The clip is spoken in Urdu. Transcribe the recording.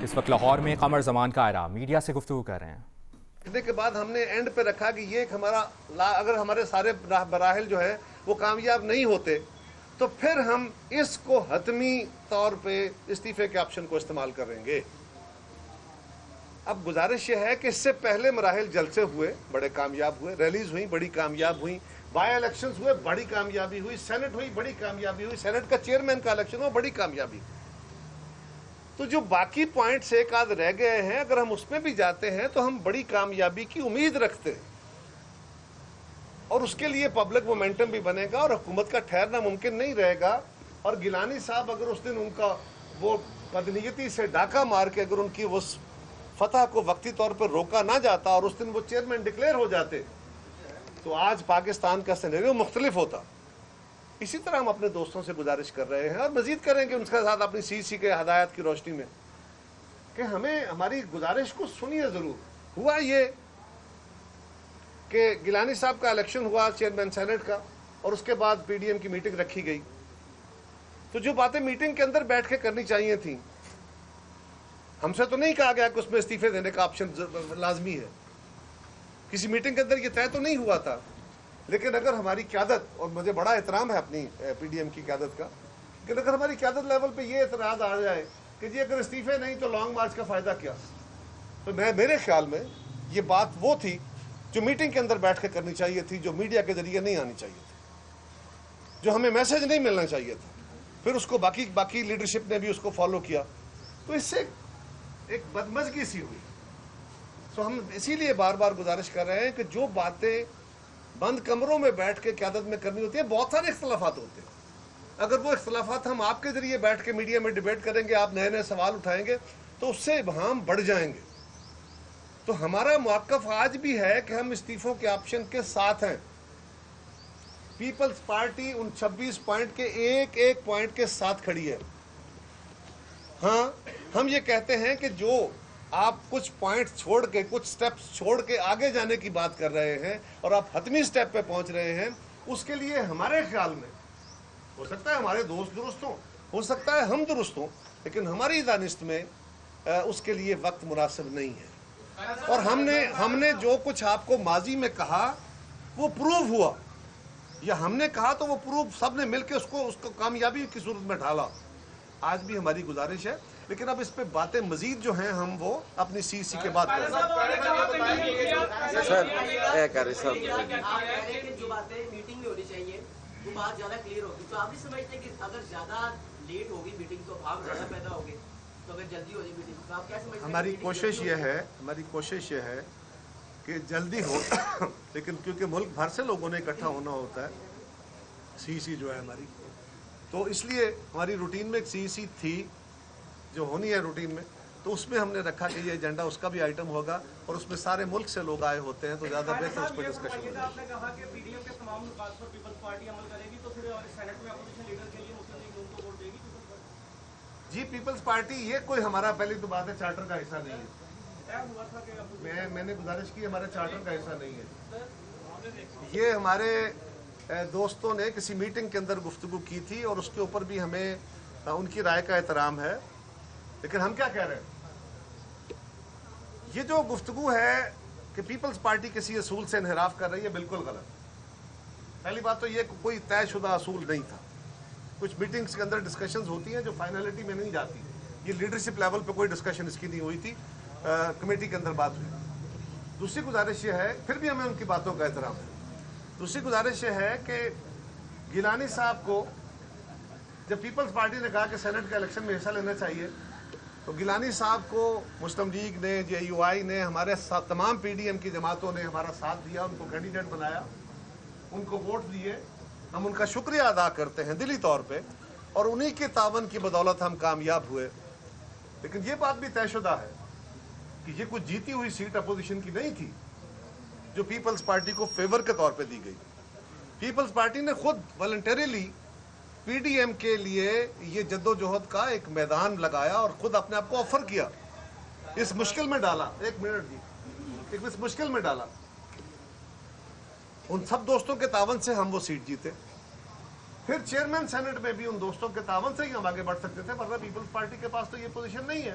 اس وقت لاہور میں قمر زمان کا آئرہ میڈیا سے گفتگو کر رہے ہیں۔ کے بعد ہم نے اینڈ پہ رکھا کہ یہ ایک ہمارا اگر ہمارے سارے مراحل جو ہے وہ کامیاب نہیں ہوتے تو پھر ہم اس کو حتمی طور پہ استعفے کے آپشن کو استعمال کریں گے۔ اب گزارش یہ ہے کہ اس سے پہلے مراحل جلسے ہوئے، بڑے کامیاب ہوئے، ریلیز ہوئی، بڑی کامیاب ہوئی، بائی الیکشنز ہوئے، بڑی کامیابی ہوئی، سینٹ ہوئی، بڑی کامیابی ہوئی، سینٹ کا چیئرمین کا الیکشن ہوا، بڑی کامیابی ہوئی۔ تو جو باقی پوائنٹس ایک آدھ رہ گئے ہیں، اگر ہم اس میں بھی جاتے ہیں تو ہم بڑی کامیابی کی امید رکھتے ہیں، اور اس کے لیے پبلک مومنٹم بھی بنے گا اور حکومت کا ٹھہرنا ممکن نہیں رہے گا۔ اور گیلانی صاحب اگر اس دن ان کا وہ بدنیتی سے ڈاکہ مار کے اگر ان کی اس فتح کو وقتی طور پر روکا نہ جاتا اور اس دن وہ چیئرمین ڈکلیئر ہو جاتے تو آج پاکستان کا سینیریو مختلف ہوتا۔ اسی طرح ہم اپنے دوستوں سے گزارش کر رہے ہیں اور مزید کریں گے ان کے ساتھ اپنی سی سی کے ہدایات کی روشنی میں کہ ہمیں ہماری گزارش کو سنیے ضرور۔ ہوا یہ کہ گیلانی صاحب کا الیکشن ہوا چیئرمین سینٹ کا، اور اس کے بعد پی ڈی ایم کی میٹنگ رکھی گئی، تو جو باتیں میٹنگ کے اندر بیٹھ کے کرنی چاہیے تھیں، ہم سے تو نہیں کہا گیا کہ اس میں استعفے دینے کا آپشن لازمی ہے، کسی میٹنگ کے اندر یہ طے تو نہیں ہوا تھا، لیکن اگر ہماری قیادت، اور مجھے بڑا احترام ہے اپنی پی ڈی ایم کی قیادت کا، لیکن اگر ہماری قیادت لیول پہ یہ اعتراض آ جائے کہ جی اگر استعفے نہیں تو لانگ مارچ کا فائدہ کیا، تو میرے خیال میں یہ بات وہ تھی جو میٹنگ کے اندر بیٹھ کے کرنی چاہیے تھی، جو میڈیا کے ذریعے نہیں آنی چاہیے تھی، جو ہمیں میسج نہیں ملنا چاہیے تھا۔ پھر اس کو باقی لیڈرشپ نے بھی اس کو فالو کیا، تو اس سے ایک بدمزگی سی ہوئی۔ تو ہم اسی لیے بار بار گزارش کر رہے ہیں کہ جو باتیں بند کمروں میں بیٹھ کے قیادت میں کرنی ہوتی ہیں، بہت سارے اختلافات ہوتے ہیں، اگر وہ اختلافات ہم آپ کے ذریعے بیٹھ کے میڈیا میں ڈیبیٹ کریں گے، آپ نئے نئے سوال اٹھائیں گے تو اس سے ابہام بڑھ جائیں گے۔ تو ہمارا موقف آج بھی ہے کہ ہم استعفوں کے آپشن کے ساتھ ہیں۔ پیپلز پارٹی ان 26 پوائنٹ کے ایک ایک پوائنٹ کے ساتھ کھڑی ہے۔ ہاں، ہم یہ کہتے ہیں کہ جو آپ کچھ پوائنٹ چھوڑ کے، کچھ سٹیپس چھوڑ کے آگے جانے کی بات کر رہے ہیں اور آپ حتمی سٹیپ پہ پہنچ رہے ہیں، اس کے لیے ہمارے خیال میں ہو سکتا ہے ہمارے دوست درست ہوں، ہو سکتا ہے ہم درست ہوں، لیکن ہماری دانست میں اس کے لیے وقت مناسب نہیں ہے۔ اور ہم نے جو کچھ آپ کو ماضی میں کہا وہ پروو ہوا، یا ہم نے کہا تو وہ پروو سب نے مل کے اس کو کامیابی کی صورت میں ڈھالا۔ آج بھی ہماری گزارش ہے، لیکن اب اس پہ باتیں مزید جو ہیں ہم وہ اپنی سی سی کے بعد کریں گے۔ جو باتیں میٹنگ میں ہونی چاہیے وہ بات زیادہ کلیئر ہوگی، تو آپ بھی سمجھتے ہیں کہ اگر زیادہ لیٹ ہوگی میٹنگ تو بھاگ زیادہ پیدا ہوگی، تو اگر جلدی ہو جائے میٹنگ تو آپ کیا سمجھتے ہیں؟ ہماری کوشش یہ ہے کہ جلدی ہو، لیکن کیونکہ ملک بھر سے لوگوں نے اکٹھا ہونا ہوتا ہے، سی سی جو ہے ہماری، تو اس لیے ہماری روٹین میں ایک سی سی تھی جو ہونی ہے روٹین میں، تو اس میں ہم نے رکھا کہ یہ ایجنڈا اس کا بھی آئٹم ہوگا، اور اس میں سارے ملک سے لوگ آئے ہوتے ہیں تو زیادہ بہتر اس پہ ڈسکشن ہوگا۔ آپ نے کہا کہ پی ڈی ایم کے تمام نکات پر پیپلز پارٹی عمل کرے گی، تو پھر سینٹ میں اپوزیشن لیڈر کے لیے مسلم لیگ ان کو ووٹ دے گی پیپلز پارٹی؟ جی، پیپلز پارٹی یہ کوئی ہمارا، پہلی تو بات ہے، چارٹر کا حصہ نہیں ہے۔ میں نے گزارش کی ہمارے چارٹر کا حصہ نہیں ہے۔ یہ ہمارے دوستوں نے کسی میٹنگ کے اندر گفتگو کی تھی، اور اس کے اوپر بھی ہمیں ان کی رائے کا احترام ہے، لیکن ہم کیا کہہ رہے ہیں، یہ جو گفتگو ہے کہ پیپلز پارٹی کسی اصول سے انحراف کر رہی ہے، بالکل غلط۔ پہلی بات تو یہ کوئی طے شدہ اصول نہیں تھا، کچھ میٹنگز کے اندر ڈسکشنز ہوتی ہیں جو فائنلٹی میں نہیں جاتی، یہ لیڈرشپ لیول پہ کوئی ڈسکشن اس کی نہیں ہوئی تھی، کمیٹی کے اندر بات ہوئی۔ دوسری گزارش یہ ہے، پھر بھی ہمیں ان کی باتوں کا احترام ہے، دوسری گزارش یہ ہے کہ گیلانی صاحب کو جب پیپلز پارٹی نے کہا کہ سینٹ کے الیکشن میں حصہ لینا چاہیے، تو گیلانی صاحب کو مسلم لیگ نے، جے یو آئی نے، ہمارے تمام پی ڈی ایم کی جماعتوں نے ہمارا ساتھ دیا، ان کو کینڈیڈیٹ بنایا، ان کو ووٹ دیے، ہم ان کا شکریہ ادا کرتے ہیں دلی طور پہ، اور انہی کے تعاون کی بدولت ہم کامیاب ہوئے۔ لیکن یہ بات بھی طے شدہ ہے کہ یہ کچھ جیتی ہوئی سیٹ اپوزیشن کی نہیں تھی جو پیپلز پارٹی کو فیور کے طور پہ دی گئی۔ پیپلز پارٹی نے خود والنٹریلی پی ڈی ایم کے لیے یہ جدوجہد کا ایک میدان لگایا اور خود اپنے آپ کو آفر کیا، اس مشکل میں ڈالا، اس مشکل میں ڈالا۔ ان سب دوستوں کے تعاون سے ہم وہ سیٹ جیتے، پھر چیئرمین سینٹ میں بھی ان دوستوں کے تعاون سے ہی ہم آگے بڑھ سکتے تھے، ورنہ پیپلز پارٹی کے پاس تو یہ پوزیشن نہیں ہے۔